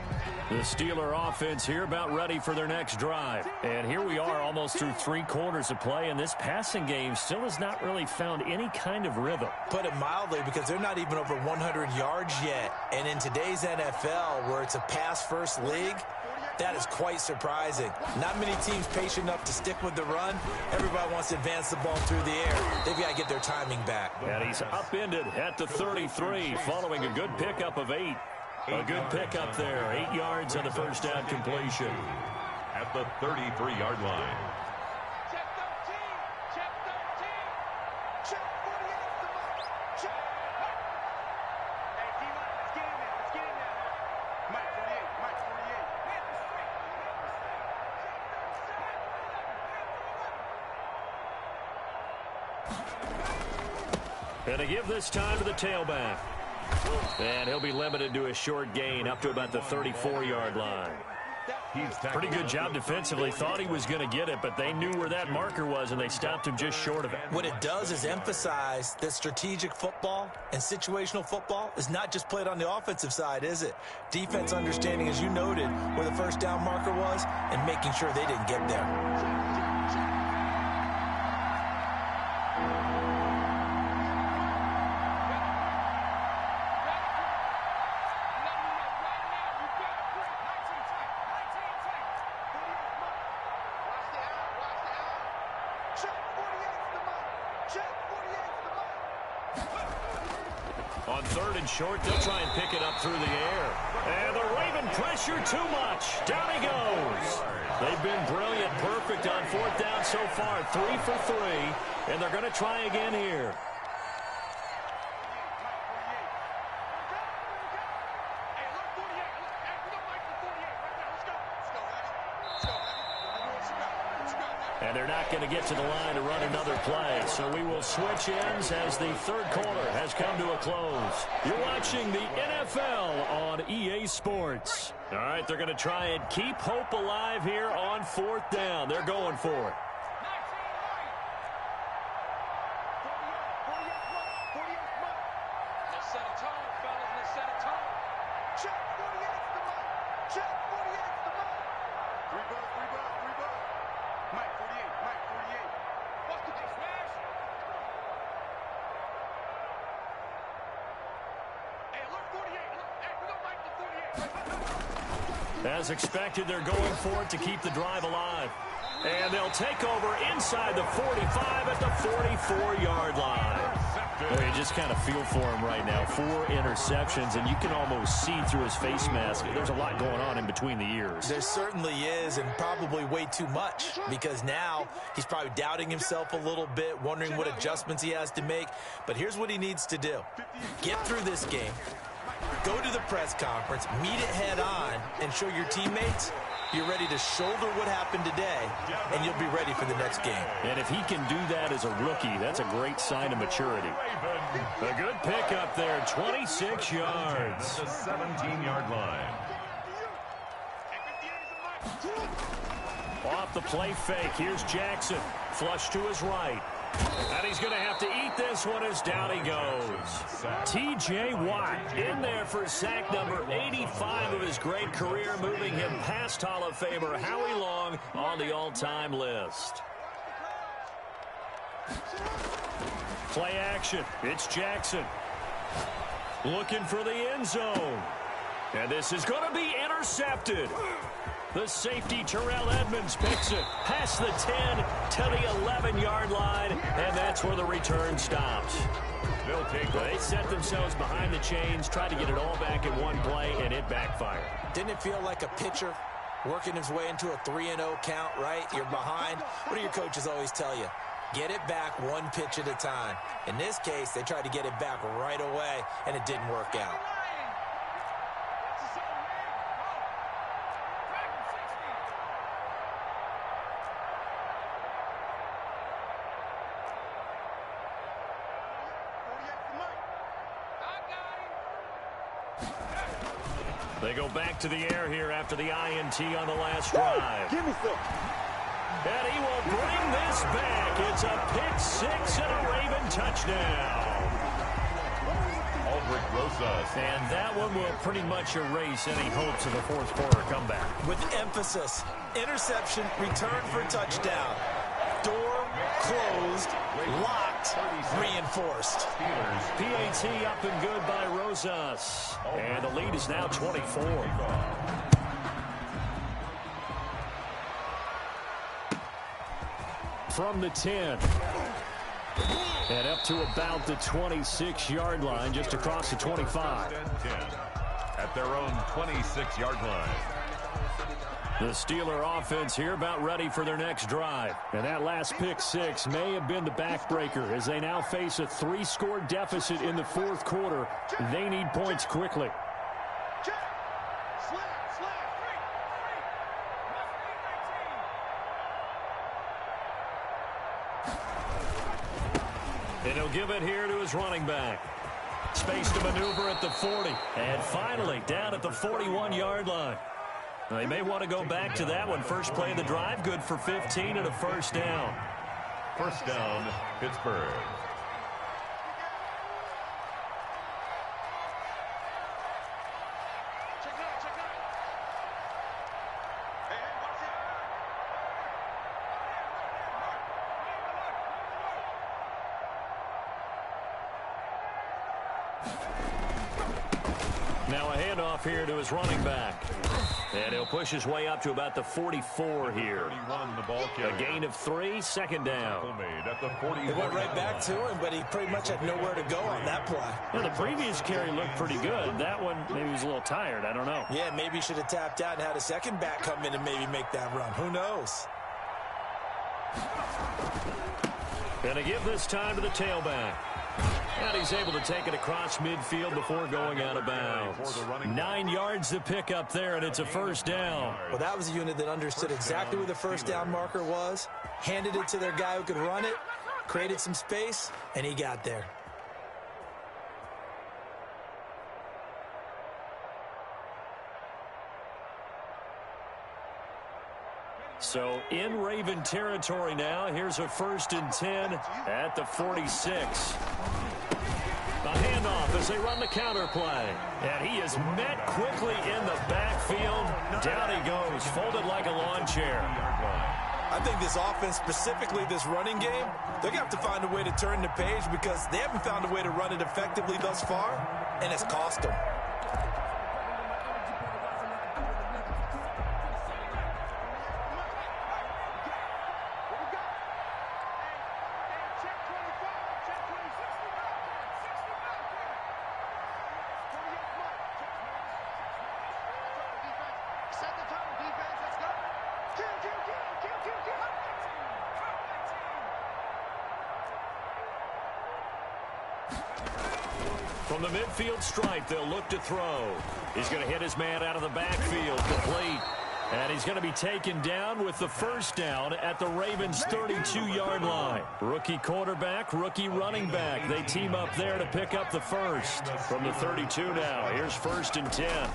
Speaker 3: The Steeler offense here about ready for their next drive. And here we are almost through 3 quarters of play, and this passing game still has not really found any kind of rhythm.
Speaker 5: Put it mildly, because they're not even over 100 yards yet. And in today's NFL, where it's a pass-first league, that is quite surprising. Not many teams patient enough to stick with the run. Everybody wants to advance the ball through the air. They've got to get their timing back.
Speaker 3: And he's upended at the 33 following a good pickup of 8. A good pickup there. 8 yards on the first down completion.
Speaker 4: At the 33-yard line.
Speaker 7: Check 13. Check 13. Check 48. The mark. Check. Hey, D-line, let's get in there. Let's get in there. Mike 48. Mike 48.
Speaker 3: And to give this time to the tailback. And he'll be limited to a short gain up to about the 34-yard line. Pretty good job defensively. Thought he was going to get it, but they knew where that marker was, and they stopped him just short of it.
Speaker 5: What it does is emphasize that strategic football and situational football is not just played on the offensive side, is it? Defense understanding, as you noted, where the first down marker was and making sure they didn't get there.
Speaker 3: On 3rd and short, they'll try and pick it up through the air. And the Raven pressure too much. Down he goes. They've been brilliant, perfect on 4th down so far. 3 for 3, and they're going to try again here. And they're not going to get to the line to run another play. So we will switch ends as the 3rd quarter has come to a close. You're watching the NFL on EA Sports. All right, they're going to try and keep hope alive here on 4th down. They're going for it.
Speaker 7: Let's set a tone, fellas. Let's set a tone. Check 48's the mark. Check 48's the mark. 3 bucks, 3 bucks, 3 bucks. Mike 48, Mike 48. What's the big smash? Hey, look, 48. Look, hey, we got Mike the 48.
Speaker 3: As expected, they're going for it to keep the drive alive. And they'll take over inside the 45 at the 44-yard line. Well, you just kind of feel for him right now. 4 interceptions, and you can almost see through his face mask. There's a lot going on in between the ears.
Speaker 5: There certainly is, and probably way too much, because now he's probably doubting himself a little bit, wondering what adjustments he has to make. But here's what he needs to do. Get through this game, go to the press conference, meet it head on, and show your teammates you're ready to shoulder what happened today, and you'll be ready for the next game.
Speaker 3: And if he can do that as a rookie, that's a great sign of maturity. A good pickup there, 26 yards.
Speaker 4: At the 17-yard line.
Speaker 3: Off the play fake, here's Jackson. Flush to his right. And he's going to have to eat this one as down he goes. T.J. Watt in there for sack number 85 of his great career, moving him past Hall of Famer Howie Long on the all-time list. Play action. It's Jackson. Looking for the end zone. And this is going to be intercepted. The safety, Terrell Edmonds, picks it past the 10 to the 11-yard line, and that's where the return stops. They set themselves behind the chains, tried to get it all back in one play, and it backfired.
Speaker 5: Didn't it feel like a pitcher working his way into a 3-0 count, right? You're behind. What do your coaches always tell you? Get it back one pitch at a time. In this case, they tried to get it back right away, and it didn't work out.
Speaker 3: They go back to the air here after the INT on the last drive.
Speaker 7: Give me some.
Speaker 3: And he will bring this back. It's a pick six and a Raven touchdown. And that one will pretty much erase any hopes of a fourth quarter comeback.
Speaker 5: With emphasis, interception, return for touchdown. Door closed, locked, reinforced.
Speaker 3: PAT up and good by Rosas. And the lead is now 24. From the 10. And up to about the 26-yard line, just across the 25.
Speaker 4: At their own 26-yard line.
Speaker 3: The Steeler offense here about ready for their next drive. And that last pick six may have been the backbreaker as they now face a 3-score deficit in the fourth quarter. They need points quickly. And he'll give it here to his running back. Space to maneuver at the 40. And finally, down at the 41-yard line. They may want to go back to that one. First play of the drive, good for 15 and a first down.
Speaker 4: First down, Pittsburgh.
Speaker 3: Now a handoff here to his running back. And he'll push his way up to about the 44 here. A gain of 3, second down.
Speaker 5: It went right back to him, but he pretty much had nowhere to go on that play.
Speaker 3: Well, the previous carry looked pretty good. That one, maybe he was a little tired. I don't know.
Speaker 5: Yeah, maybe he should have tapped out and had a second back come in and maybe make that run. Who knows?
Speaker 3: And to give this time to the tailback. And he's able to take it across midfield before going out of bounds. 9 yards to pick up there, and it's a first down.
Speaker 5: Well, that was a unit that understood exactly where the first down marker was, handed it to their guy who could run it, created some space, and he got there.
Speaker 3: So in Raven territory now. Here's a 1st and 10 at the 46. A handoff as they run the counter play. And he is met quickly in the backfield. Down he goes, folded like a lawn chair.
Speaker 5: I think this offense, specifically this running game, they're going to have to find a way to turn the page because they haven't found a way to run it effectively thus far, and it's cost them.
Speaker 3: From the midfield stripe, they'll look to throw. He's going to hit his man out of the backfield, complete. And he's going to be taken down with the first down at the Ravens' 32-yard line. Rookie quarterback, rookie running back. They team up there to pick up the first. From the 32 now, here's 1st and 10.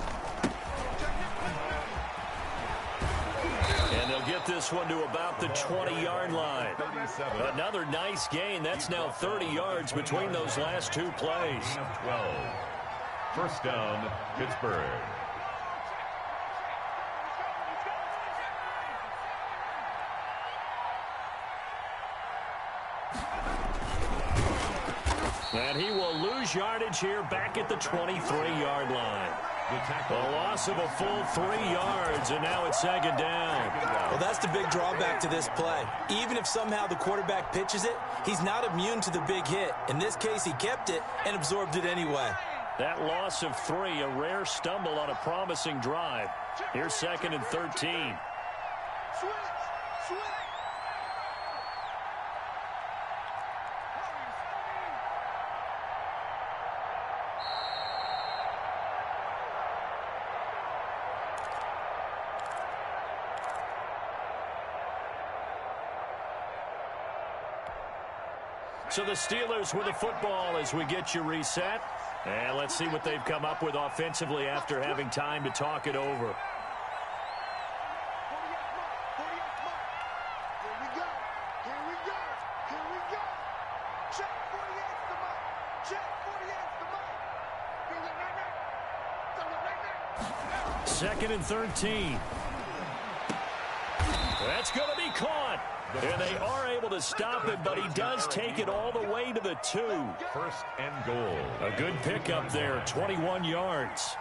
Speaker 3: And they'll get this one to about the 20-yard line. Another nice gain. That's now 30 yards between those last two plays.
Speaker 4: 12. First down, Pittsburgh.
Speaker 3: And he will lose yardage here back at the 23-yard line. A loss of a full 3 yards, and now it's second down.
Speaker 5: Well, that's the big drawback to this play. Even if somehow the quarterback pitches it, he's not immune to the big hit. In this case, he kept it and absorbed it anyway.
Speaker 3: That loss of 3, a rare stumble on a promising drive. Here's 2nd and 13. So the Steelers with the football as we get you reset. And let's see what they've come up with offensively after having time to talk it over. 2nd and 13. That's going to be caught. And they are able to stop it, but he does take it all the way to the 2.
Speaker 4: 1st and goal.
Speaker 3: A good pickup there, 21 yards.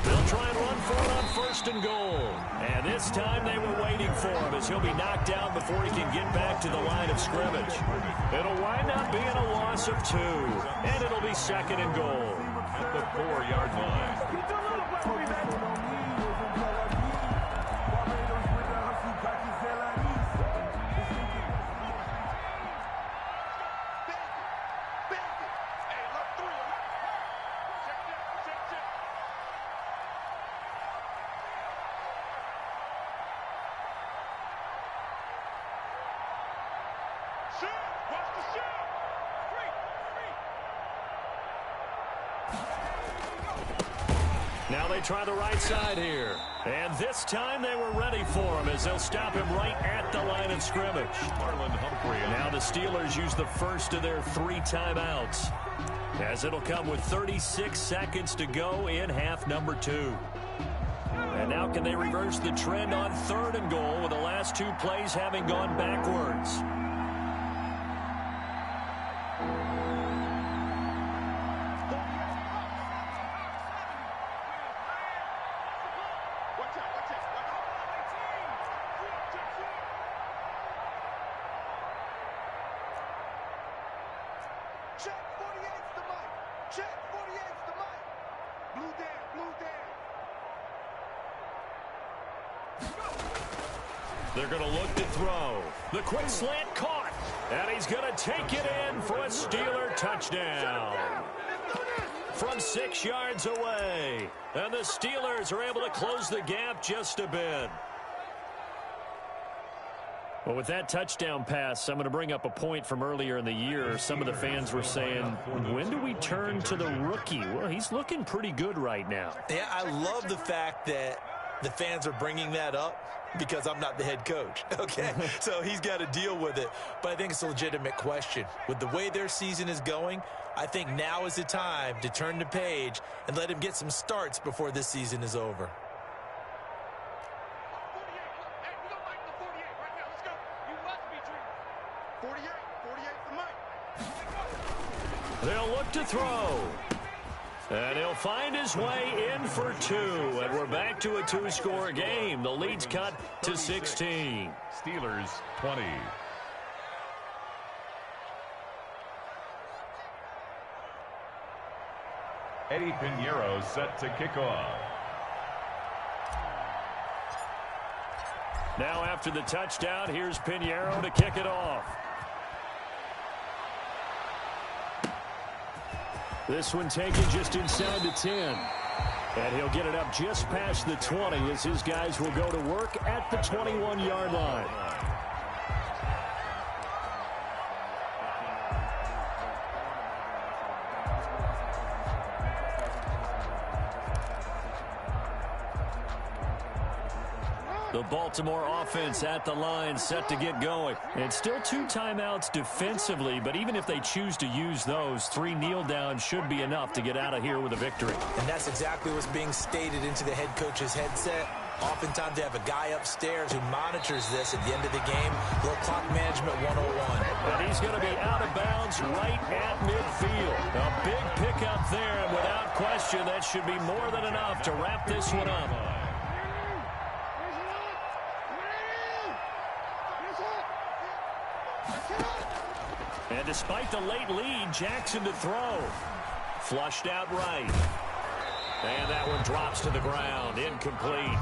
Speaker 3: They'll try and run for it on 1st and goal. And this time they were waiting for him as he'll be knocked down before he can get back to the line of scrimmage. It'll wind up being a loss of 2. And it'll be 2nd and goal.
Speaker 4: At the 4-yard line.
Speaker 3: Now they try the right side here. And this time they were ready for him as they'll stop him right at the line of scrimmage. Now the Steelers use the first of their 3 timeouts, as it'll come with 36 seconds to go in half number 2. And now can they reverse the trend on 3rd and goal with the last 2 plays having gone backwards? They're going to look to throw. The quick slant caught. And he's going to take it in for a Steeler touchdown. From 6 yards away. And the Steelers are able to close the gap just a bit. Well, with that touchdown pass, I'm going to bring up a point from earlier in the year. Some of the fans were saying, when do we turn to the rookie? Well, he's looking pretty good right now.
Speaker 5: Yeah, I love the fact that the fans are bringing that up because I'm not the head coach, okay? So he's got to deal with it. But I think it's a legitimate question. With the way their season is going, I think now is the time to turn the page and let him get some starts before this season is over.
Speaker 3: They'll look to throw. And he'll find his way in for 2. And we're back to a 2-score game. The lead's cut to 16.
Speaker 4: Steelers 20. Eddie Pinheiro set to kick off.
Speaker 3: Now after the touchdown, here's Pinheiro to kick it off. This one taken just inside the 10. And he'll get it up just past the 20 as his guys will go to work at the 21-yard line. The Baltimore offense at the line set to get going. And still 2 timeouts defensively, but even if they choose to use those, 3 kneel downs should be enough to get out of here with a victory.
Speaker 5: And that's exactly what's being stated into the head coach's headset. Oftentimes they have a guy upstairs who monitors this at the end of the game. Little clock management 101.
Speaker 3: And he's going to be out of bounds right at midfield. A big pickup there, and without question, that should be more than enough to wrap this one up. And despite the late lead, Jackson to throw. Flushed out right. And that one drops to the ground. Incomplete.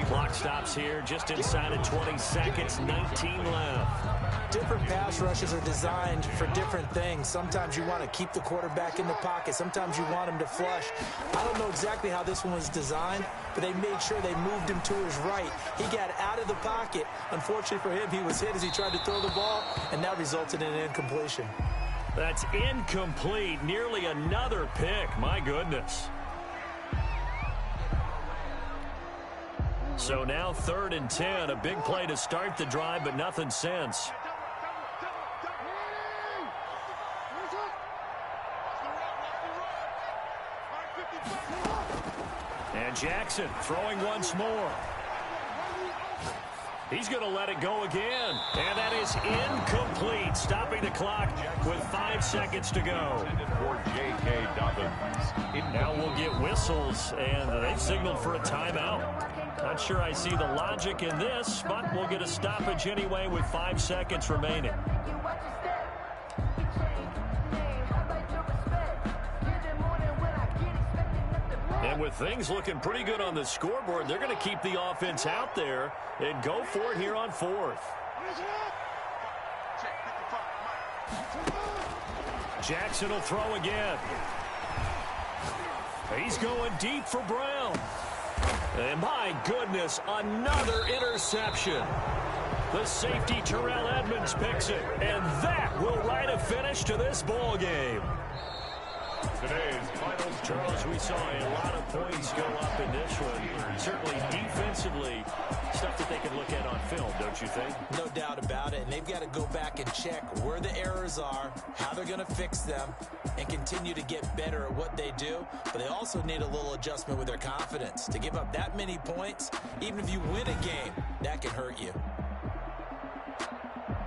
Speaker 3: Clock stops here just inside of 20 seconds. 19 left.
Speaker 5: Different pass rushes are designed for different things. Sometimes you want to keep the quarterback in the pocket. Sometimes you want him to flush. I don't know exactly how this one was designed, but they made sure they moved him to his right. He got out of the pocket. Unfortunately for him, he was hit as he tried to throw the ball, and that resulted in an incompletion.
Speaker 3: That's incomplete. Nearly another pick. My goodness. So now 3rd and 10, a big play to start the drive, but nothing since. And Jackson throwing once more. He's going to let it go again. And that is incomplete, stopping the clock with 5 seconds to go. Now we'll get whistles, and they've signaled for a timeout. Not sure I see the logic in this, but we'll get a stoppage anyway with 5 seconds remaining. And with things looking pretty good on the scoreboard, they're going to keep the offense out there and go for it here on 4th. Jackson will throw again. He's going deep for Brown. And my goodness, another interception. The safety Terrell Edmonds picks it, and that will write a finish to this ball game.
Speaker 4: Today's final,
Speaker 3: Charles, we saw a lot of points go up in this one. Certainly defensively, stuff that they can look at on film, don't you think?
Speaker 5: No doubt about it. And they've got to go back and check where the errors are, how they're going to fix them, and continue to get better at what they do. But they also need a little adjustment with their confidence. To give up that many points, even if you win a game, that can hurt you.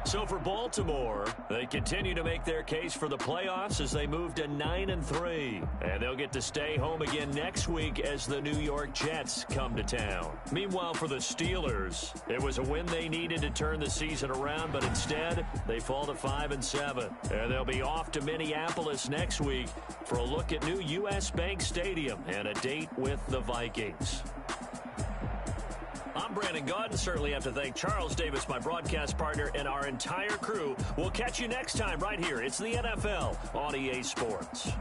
Speaker 3: So for Baltimore, they continue to make their case for the playoffs as they move to 9-3. And they'll get to stay home again next week as the New York Jets come to town. Meanwhile, for the Steelers, it was a win they needed to turn the season around, but instead, they fall to 5-7. And they'll be off to Minneapolis next week for a look at new U.S. Bank Stadium and a date with the Vikings. I'm Brandon Gaudin. Certainly have to thank Charles Davis, my broadcast partner, and our entire crew. We'll catch you next time right here. It's the NFL on EA Sports.